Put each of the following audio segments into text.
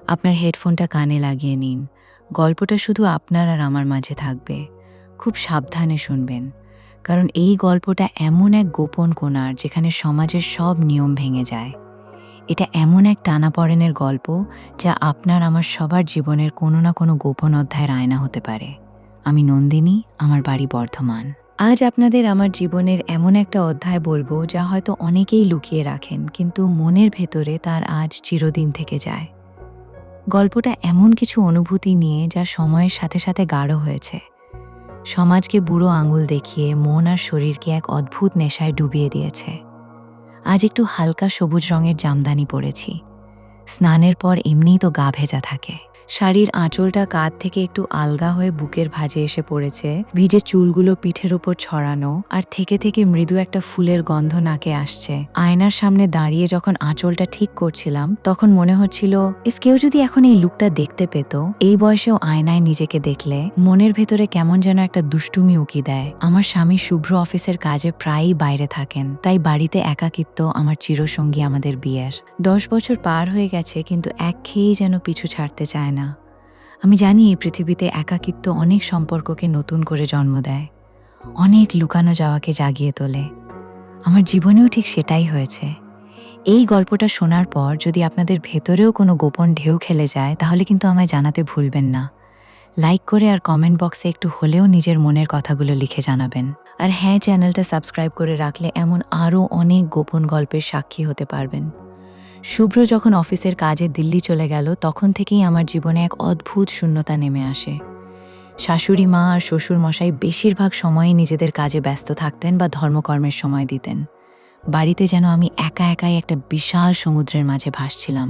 আপনার হেডফোনটা কানে লাগিয়ে নিন। গল্পটা শুধু আপনার আর আমার মাঝে থাকবে। খুব সাবধানে শুনবেন, কারণ এই গল্পটা এমন এক গোপন কোণার যেখানে সমাজের সব নিয়ম ভেঙে যায়। এটা এমন এক টানাপড়েনের গল্প যা আপনার আমার সবার জীবনের কোনো না কোনো গোপন অধ্যায়ের আয়না হতে পারে। আমি নন্দিনী, আমার বাড়ি বর্ধমান। আজ আপনাদের আমার জীবনের এমন একটা অধ্যায় বলবো যা হয়তো অনেকেই লুকিয়ে রাখেন, কিন্তু মনের ভেতরে তার আজ চিরদিন থেকে যায়। গল্পটা এমন কিছু অনুভূতি নিয়ে যা সময়ের সাথে সাথে গাঢ় হয়েছে। সমাজকে বুড়ো আঙুল দেখিয়ে মন আর শরীরকে এক অদ্ভুত নেশায় ডুবিয়ে দিয়েছে। আজ একটু হালকা সবুজ রঙের জামদানি পরেছি। স্নানের পর এমনিই তো গা ভেজা থাকে। শাড়ির আঁচলটা কাঁধ থেকে একটু আলগা হয়ে বুকের ভাঁজে এসে পড়েছে, ভিজে চুলগুলো পিঠের উপর ছড়ানো, আর থেকে থেকে মৃদু একটা ফুলের গন্ধ নাকে আসছে। আয়নার সামনে দাঁড়িয়ে যখন আঁচলটা ঠিক করছিলাম, তখন মনে হচ্ছিল কেউ যদি এখন এই লুকটা দেখতে পেত। এই বয়সেও আয়নায় নিজেকে দেখলে মনের ভেতরে কেমন যেন একটা দুষ্টুমি উকি দেয়। আমার স্বামী শুভ্র অফিসের কাজে প্রায়ই বাইরে থাকেন, তাই বাড়িতে একাকিত্ব আমার চিরসঙ্গী আমাদের বিয়ের। 10 বছর পার হয়ে গেছে, কিন্তু একঘেয়েই যেন পিছু ছাড়তে চায় না। আমি জানি এই পৃথিবীতে একাকিত্ব অনেক সম্পর্ককে নতুন করে জন্ম দেয়, অনেক লুকানো যাওয়াকে জাগিয়ে তোলে। আমার জীবনেও ঠিক সেটাই হয়েছে। এই গল্পটা শোনার পর যদি আপনাদের ভেতরেও কোনো গোপন ঢেউ খেলে যায়, তাহলে কিন্তু আমায় জানাতে ভুলবেন না। লাইক করে আর কমেন্ট বক্সে একটু হলেও নিজের মনের কথাগুলো লিখে জানাবেন। আর হ্যাঁ, চ্যানেলটা সাবস্ক্রাইব করে রাখলে এমন আরও অনেক গোপন গল্পের সাক্ষী হতে পারবেন। শুভ্র যখন অফিসের কাজে দিল্লি চলে গেল, তখন থেকেই আমার জীবনে এক অদ্ভুত শূন্যতা নেমে আসে। শাশুড়ি মা আর শ্বশুর মশাই বেশিরভাগ সময়ই নিজেদের কাজে ব্যস্ত থাকতেন বা ধর্মকর্মের সময় দিতেন। বাড়িতে যেন আমি একা একাই একটা বিশাল সমুদ্রের মাঝে ভাসছিলাম।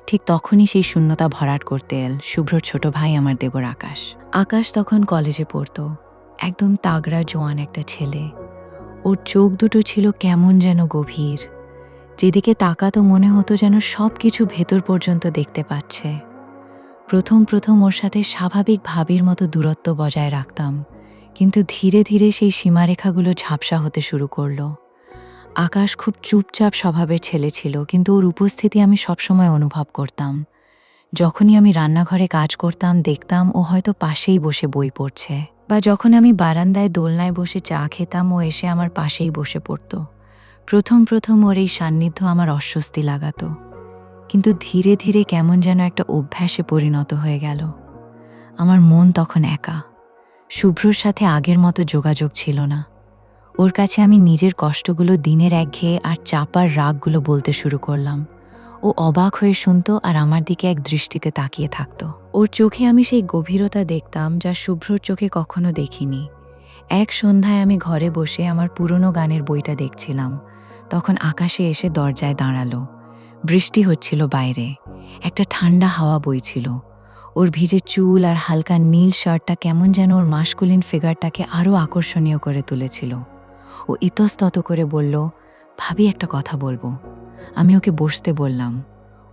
ঠিক তখনই সেই শূন্যতা ভরাট করতে এল শুভ্রর ছোট ভাই, আমার দেবর আকাশ। আকাশ তখন কলেজে পড়তো, একদম তাগড়া জোয়ান একটা ছেলে। ওর চোখ দুটো ছিল কেমন যেন গভীর, যেদিকে তাকাতো মনে হতো যেন সব কিছু ভেতর পর্যন্ত দেখতে পাচ্ছে। প্রথম প্রথম ওর সাথে স্বাভাবিক ভাবির মতো দূরত্ব বজায় রাখতাম, কিন্তু ধীরে ধীরে সেই সীমারেখাগুলো ঝাপসা হতে শুরু করলো। আকাশ খুব চুপচাপ স্বভাবের ছেলে ছিল, কিন্তু ওর উপস্থিতি আমি সবসময় অনুভব করতাম। যখনই আমি রান্নাঘরে কাজ করতাম, দেখতাম ও হয়তো পাশেই বসে বই পড়ছে, বা যখন আমি বারান্দায় দোলনায় বসে চা খেতাম, ও এসে আমার পাশেই বসে পড়তো। প্রথম প্রথম ওর এই সান্নিধ্য আমার অস্বস্তি লাগাতো, কিন্তু ধীরে ধীরে কেমন যেন একটা অভ্যাসে পরিণত হয়ে গেল। আমার মন তখন একা। শুভ্রর সাথে আগের মতো যোগাযোগ ছিল না। ওর কাছে আমি নিজের কষ্টগুলো, দিনের একঘেয়ে আর চাপার রাগগুলো বলতে শুরু করলাম। ও অবাক হয়ে শুনতো আর আমার দিকে এক দৃষ্টিতে তাকিয়ে থাকতো। ওর চোখে আমি সেই গভীরতা দেখতাম যা শুভ্রর চোখে কখনো দেখিনি। এক সন্ধ্যায় আমি ঘরে বসে আমার পুরনো গানের বইটা দেখছিলাম, তখন আকাশে এসে দরজায় দাঁড়ালো। বৃষ্টি হচ্ছিল বাইরে, একটা ঠান্ডা হাওয়া বইছিল। ওর ভিজে চুল আর হালকা নীল শার্টটা কেমন যেন ওর মাস্কুলিন ফিগারটাকে আরও আকর্ষণীয় করে তুলেছিল। ও ইতস্তত করে বলল, ভাবি, একটা কথা বলবো। আমি ওকে বসতে বললাম।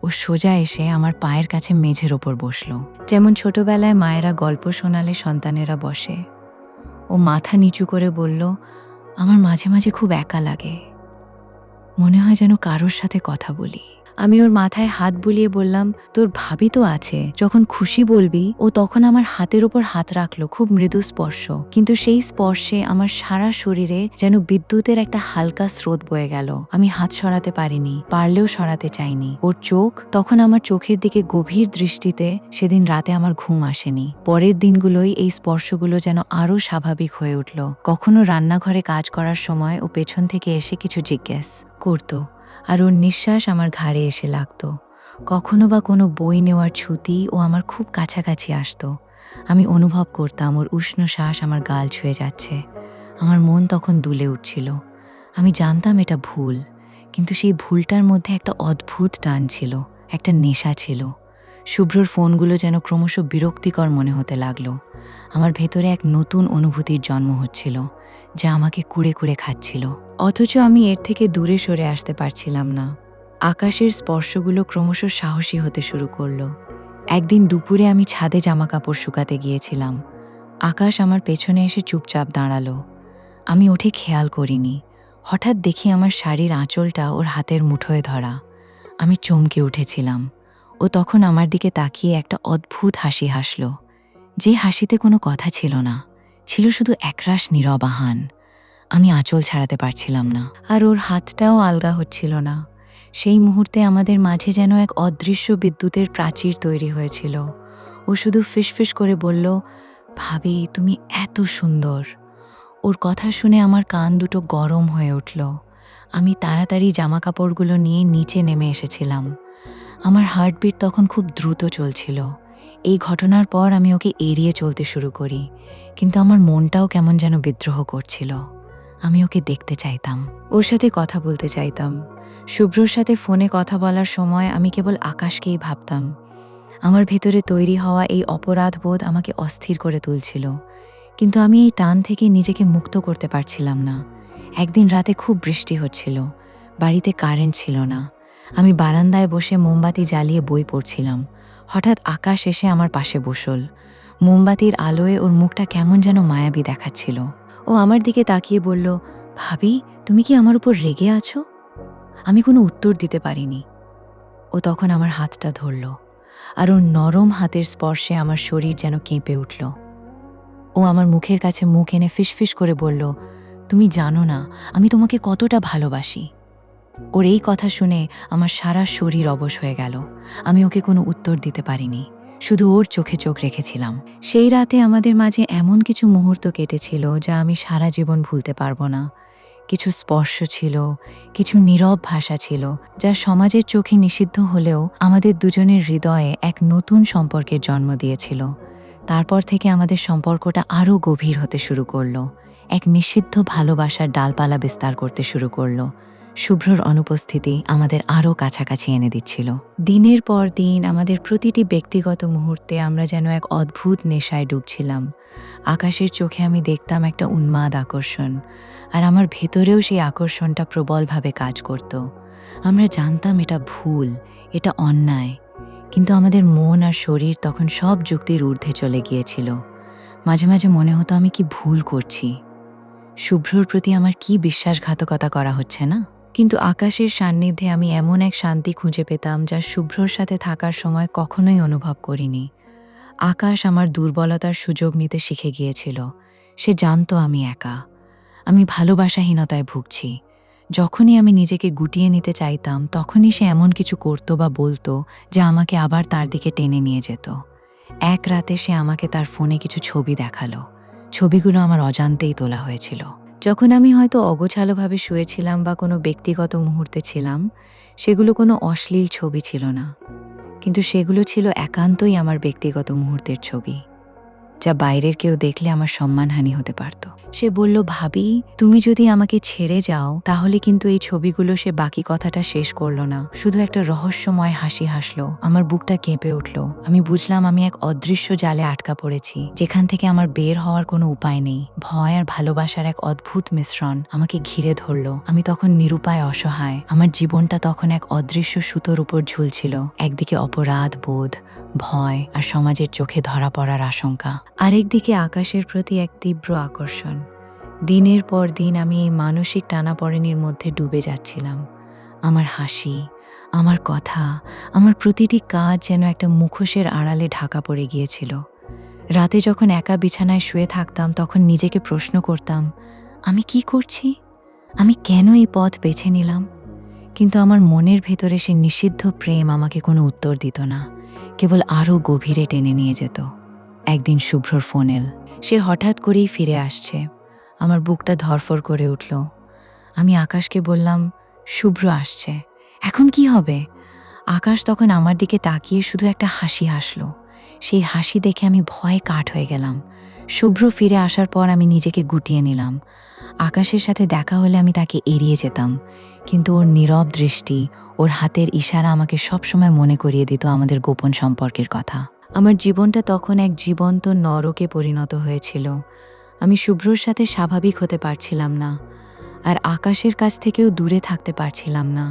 ও সোজা এসে আমার পায়ের কাছে মেঝের ওপর বসলো, যেমন ছোটবেলায় মায়েরা গল্প শোনালে সন্তানেরা বসে। ও মাথা নিচু করে বলল, আমার মাঝে মাঝে খুব একা লাগে, মনে হয় যেন কারোর সাথে কথা বলি। আমি ওর মাথায় হাত বুলিয়ে বললাম, তোর ভাবি তো আছে, যখন খুশি বলবি। ও তখন আমার হাতের উপর হাত রাখলো, খুব মৃদু স্পর্শ, কিন্তু সেই স্পর্শে আমার সারা শরীরে যেন বিদ্যুতের একটা হালকা স্রোত বয়ে গেল। আমি হাত সরাতে পারিনি, পারলেও সরাতে চাইনি। ওর চোখ তখন আমার চোখের দিকে গভীর দৃষ্টিতে। সেদিন রাতে আমার ঘুম আসেনি। পরের দিনগুলোই এই স্পর্শগুলো যেন আরও স্বাভাবিক হয়ে উঠল। কখনো রান্নাঘরে কাজ করার সময় ও পেছন থেকে এসে কিছু জিজ্ঞেস করতো, আর ওর নিঃশ্বাস আমার ঘাড়ে এসে লাগতো। কখনো বা কোনো বই নেওয়ার ছুটি ও আমার খুব কাছাকাছি আসতো। আমি অনুভব করতাম ওর উষ্ণ শ্বাস আমার গাল ছুঁয়ে যাচ্ছে। আমার মন তখন দুলে উঠছিল। আমি জানতাম এটা ভুল, কিন্তু সেই ভুলটার মধ্যে একটা অদ্ভুত টান ছিল, একটা নেশা ছিল। শুভ্রর ফোনগুলো যেন ক্রমশ বিরক্তিকর মনে হতে লাগলো। আমার ভেতরে এক নতুন অনুভূতির জন্ম হচ্ছিল, যা আমাকে কুড়ে কুড়ে খাচ্ছিল। অথচ আমি এর থেকে দূরে সরে আসতে পারছিলাম না। আকাশের স্পর্শগুলো ক্রমশ সাহসী হতে শুরু করলো। একদিন দুপুরে আমি ছাদে জামাকাপড় শুকাতে গিয়েছিলাম। আকাশ আমার পেছনে এসে চুপচাপ দাঁড়ালো। আমি উঠে খেয়াল করিনি। হঠাৎ দেখি আমার শাড়ির আঁচলটা ওর হাতের মুঠোয় ধরা। আমি চমকে উঠেছিলাম। ও তখন আমার দিকে তাকিয়ে একটা অদ্ভুত হাসি হাসল, যে হাসিতে কোনো কথা ছিল না, ছিল শুধু একরাশ নীরব আহান। আমি আঁচল ছাড়াতে পারছিলাম না, আর ওর হাতটাও আলগা হচ্ছিল না। সেই মুহূর্তে আমাদের মাঝে যেন এক অদৃশ্য বিদ্যুতের প্রাচীর তৈরি হয়েছিল। ও শুধু ফিসফিস করে বলল, ভাবি তুমি এত সুন্দর। ওর কথা শুনে আমার কান দুটো গরম হয়ে উঠল। আমি তাড়াতাড়ি জামাকাপড়গুলো নিয়ে নিচে নেমে এসেছিলাম। আমার হার্টবিট তখন খুব দ্রুত চলছিল। এই ঘটনার পর আমি ওকে এড়িয়ে চলতে শুরু করি, কিন্তু আমার মনটাও কেমন যেন বিদ্রোহ করছিল। আমি ওকে দেখতে চাইতাম, ওর সাথে কথা বলতে চাইতাম। শুভ্রর সাথে ফোনে কথা বলার সময় আমি কেবল আকাশকেই ভাবতাম। আমার ভেতরে তৈরি হওয়া এই অপরাধবোধ আমাকে অস্থির করে তুলছিল, কিন্তু আমি এই টান থেকে নিজেকে মুক্ত করতে পারছিলাম না। একদিন রাতে খুব বৃষ্টি হচ্ছিল, বাড়িতে কারেন্ট ছিল না। আমি বারান্দায় বসে মোমবাতি জ্বালিয়ে বই পড়ছিলাম। হঠাৎ আকাশ এসে আমার পাশে বসল। মোমবাতির আলোয় ওর মুখটা কেমন যেন মায়াবী দেখাচ্ছিল। ও আমার দিকে তাকিয়ে বলল, ভাবি তুমি কি আমার উপর রেগে আছো? আমি কোনো উত্তর দিতে পারিনি। ও তখন আমার হাতটা ধরল, আর ওর নরম হাতের স্পর্শে আমার শরীর যেন কেঁপে উঠল। ও আমার মুখের কাছে মুখ এনে ফিসফিস করে বলল, তুমি জানো না আমি তোমাকে কতটা ভালোবাসি। ওর এই কথা শুনে আমার সারা শরীর অবশ হয়ে গেল। আমি ওকে কোনো উত্তর দিতে পারিনি, শুধু ওর চোখে চোখ রেখেছিলাম। সেই রাতে আমাদের মাঝে এমন কিছু মুহূর্ত কেটেছিল যা আমি সারা জীবন ভুলতে পারবো না। কিছু স্পর্শ ছিল, কিছু নীরব ভাষা ছিল, যা সমাজের চোখে নিষিদ্ধ হলেও আমাদের দুজনের হৃদয়ে এক নতুন সম্পর্কের জন্ম দিয়েছিল। তারপর থেকে আমাদের সম্পর্কটা আরও গভীর হতে শুরু করলো। এক নিষিদ্ধ ভালোবাসার ডালপালা বিস্তার করতে শুরু করলো। শুভ্রর অনুপস্থিতি আমাদের আরও কাছাকাছি এনে দিচ্ছিল। দিনের পর দিন আমাদের প্রতিটি ব্যক্তিগত মুহূর্তে আমরা যেন এক অদ্ভুত নেশায় ডুবছিলাম। আকাশের চোখে আমি দেখতাম একটা উন্মাদ আকর্ষণ, আর আমার ভেতরেও সেই আকর্ষণটা প্রবলভাবে কাজ করত। আমরা জানতাম এটা ভুল, এটা অন্যায়, কিন্তু আমাদের মন আর শরীর তখন সব যুক্তির ঊর্ধ্বে চলে গিয়েছিল। মাঝে মাঝে মনে হতো আমি কি ভুল করছি, শুভ্রর প্রতি আমার কি বিশ্বাসঘাতকতা করা হচ্ছে না। কিন্তু আকাশের সান্নিধ্যে আমি এমন এক শান্তি খুঁজে পেতাম যা শুভ্রর সাথে থাকার সময় কখনোই অনুভব করিনি। আকাশ আমার দুর্বলতার সুযোগ নিতে শিখে গিয়েছিল। সে জানতো আমি একা, আমি ভালোবাসাহীনতায় ভুগছি। যখনই আমি নিজেকে গুটিয়ে নিতে চাইতাম, তখনই সে এমন কিছু করত বা বলতো যা আমাকে আবার তার দিকে টেনে নিয়ে যেত। এক রাতে সে আমাকে তার ফোনে কিছু ছবি দেখালো। ছবিগুলো আমার অজান্তেই তোলা হয়েছিল। যখন আমি হয়তো অগোছালোভাবে শুয়েছিলাম বা কোনো ব্যক্তিগত মুহূর্তে ছিলাম, সেগুলো কোনো অশ্লীল ছবি ছিল না, কিন্তু সেগুলো ছিল একান্তই আমার ব্যক্তিগত মুহূর্তের ছবি, যা বাইরের কেউ দেখলে আমার সম্মানহানি হতে পারত। সে বলল, ভাবি তুমি যদি আমাকে ছেড়ে যাও তাহলে, কিন্তু এই ছবিগুলো সে বাকি কথাটা শেষ করলো না, শুধু একটা রহস্যময় হাসি হাসলো। আমার বুকটা কেঁপে উঠল। আমি বুঝলাম আমি এক অদৃশ্য জালে আটকা পড়েছি, যেখান থেকে আমার বের হওয়ার কোনো উপায় নেই। ভয় আর ভালোবাসার এক অদ্ভুত মিশ্রণ আমাকে ঘিরে ধরল। আমি তখন নিরুপায়, অসহায়। আমার জীবনটা তখন এক অদৃশ্য সুতোর উপর ঝুলছিল। একদিকে অপরাধ বোধ, ভয় আর সমাজের চোখে ধরা পড়ার আশঙ্কা, আরেকদিকে আকাশের প্রতি এক তীব্র আকর্ষণ। দিনের পর দিন আমি এই মানসিক টানাপড়েনের মধ্যে ডুবে যাচ্ছিলাম। আমার হাসি, আমার কথা, আমার প্রতিটি কাজ যেন একটা মুখোশের আড়ালে ঢাকা পড়ে গিয়েছিল। রাতে যখন একা বিছানায় শুয়ে থাকতাম, তখন নিজেকে প্রশ্ন করতাম, আমি কি করছি? আমি কেন এই পথ বেছে নিলাম? কিন্তু আমার মনের ভেতরে সে নিষিদ্ধ প্রেম আমাকে কোনো উত্তর দিত না, কেবল আরও গভীরে টেনে নিয়ে যেত। একদিন শুভ্রর ফোন এল। সে হঠাৎ করেই ফিরে আসছে। আমার বুকটা ধড়ফড় করে উঠল। আমি আকাশকে বললাম, শুভ্র আসছে, এখন কি হবে? আকাশ তখন আমার দিকে তাকিয়ে শুধু একটা হাসি হাসলো। সেই হাসি দেখে আমি ভয়ে কাঠ হয়ে গেলাম। শুভ্র ফিরে আসার পর আমি নিজেকে গুটিয়ে নিলাম। আকাশের সাথে দেখা হলে আমি তাকে এড়িয়ে যেতাম, কিন্তু ওর নীরব দৃষ্টি, ওর হাতের ইশারা আমাকে সবসময় মনে করিয়ে দিত আমাদের গোপন সম্পর্কের কথা। আমার জীবনটা তখন এক জীবন্ত নরকে পরিণত হয়েছিল। আমি শুভ্রর সাথে স্বাভাবিক হতে পারছিলাম না, আর আকাশের কাছ থেকেও দূরে থাকতে পারছিলাম না।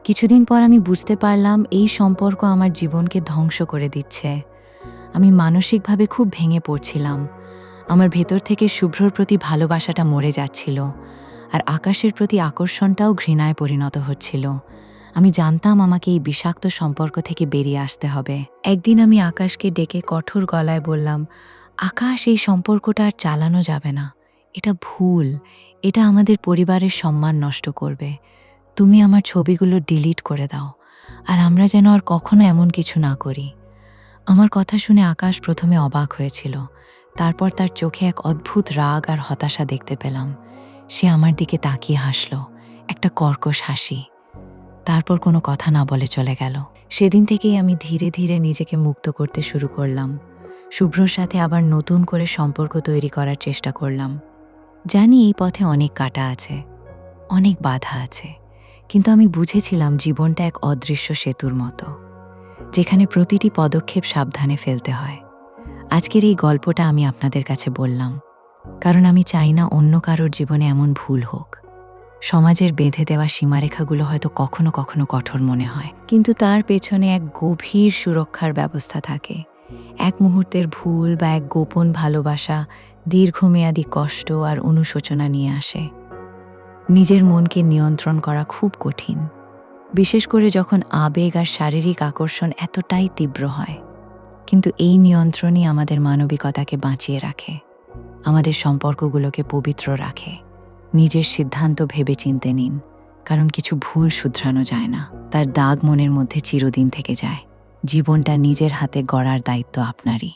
কিছুদিন পর আমি বুঝতে পারলাম এই সম্পর্ক আমার জীবনকে ধ্বংস করে দিচ্ছে। আমি মানসিকভাবে খুব ভেঙে পড়ছিলাম। আমার ভেতর থেকে শুভ্রর প্রতি ভালোবাসাটা মরে যাচ্ছিল, আর আকাশের প্রতি আকর্ষণটাও ঘৃণায় পরিণত হচ্ছিল। আমি জানতাম আমাকে এই বিষাক্ত সম্পর্ক থেকে বেরিয়ে আসতে হবে। একদিন আমি আকাশকে ডেকে কঠোর গলায় বললাম, আকাশ, এই সম্পর্কটা আর চালানো যাবে না। এটা ভুল। এটা আমাদের পরিবারের সম্মান নষ্ট করবে। তুমি আমার ছবিগুলো ডিলিট করে দাও। আর আমরা যেন আর কখনো এমন কিছু না করি। আমার কথা শুনে আকাশ প্রথমে অবাক হয়েছিল। তারপর তার চোখে এক অদ্ভুত রাগ আর হতাশা দেখতে পেলাম। সে আমার দিকে তাকিয়ে হাসল, একটা কর্কশ হাসি। তারপর কোনো কথা না বলে চলে গেল। সেদিন থেকেই আমি ধীরে ধীরে নিজেকে মুক্ত করতে শুরু করলাম। শুভ্রর সাথে আবার নতুন করে সম্পর্ক তৈরি করার চেষ্টা করলাম। জানি এই পথে অনেক কাটা আছে, অনেক বাধা আছে, কিন্তু আমি বুঝেছিলাম জীবনটা এক অদৃশ্য সেতুর মতো, যেখানে প্রতিটি পদক্ষেপ সাবধানে ফেলতে হয়। আজকের এই গল্পটা আমি আপনাদের কাছে বললাম, কারণ আমি চাই না অন্য কারোর জীবনে এমন ভুল হোক। সমাজের বেঁধে দেওয়া সীমারেখাগুলো হয়তো কখনো কখনো কঠোর মনে হয়, কিন্তু তার পেছনে এক গভীর সুরক্ষার ব্যবস্থা থাকে। এক মুহূর্তের ভুল বা এক গোপন ভালোবাসা দীর্ঘমেয়াদী কষ্ট আর অনুশোচনা নিয়ে আসে। নিজের মনকে নিয়ন্ত্রণ করা খুব কঠিন, বিশেষ করে যখন আবেগ আর শারীরিক আকর্ষণ এতটাই তীব্র হয়। কিন্তু এই নিয়ন্ত্রণই আমাদের মানবিকতাকে বাঁচিয়ে রাখে, আমাদের সম্পর্কগুলোকে পবিত্র রাখে। নিজের সিদ্ধান্ত ভেবে চিনতে নিন, কারণ কিছু ভুল শুধরানো যায় না, তার দাগ মনের মধ্যে চিরদিন থেকে যায়। জীবনটা নিজের হাতে গড়ার দায়িত্ব আপনারই।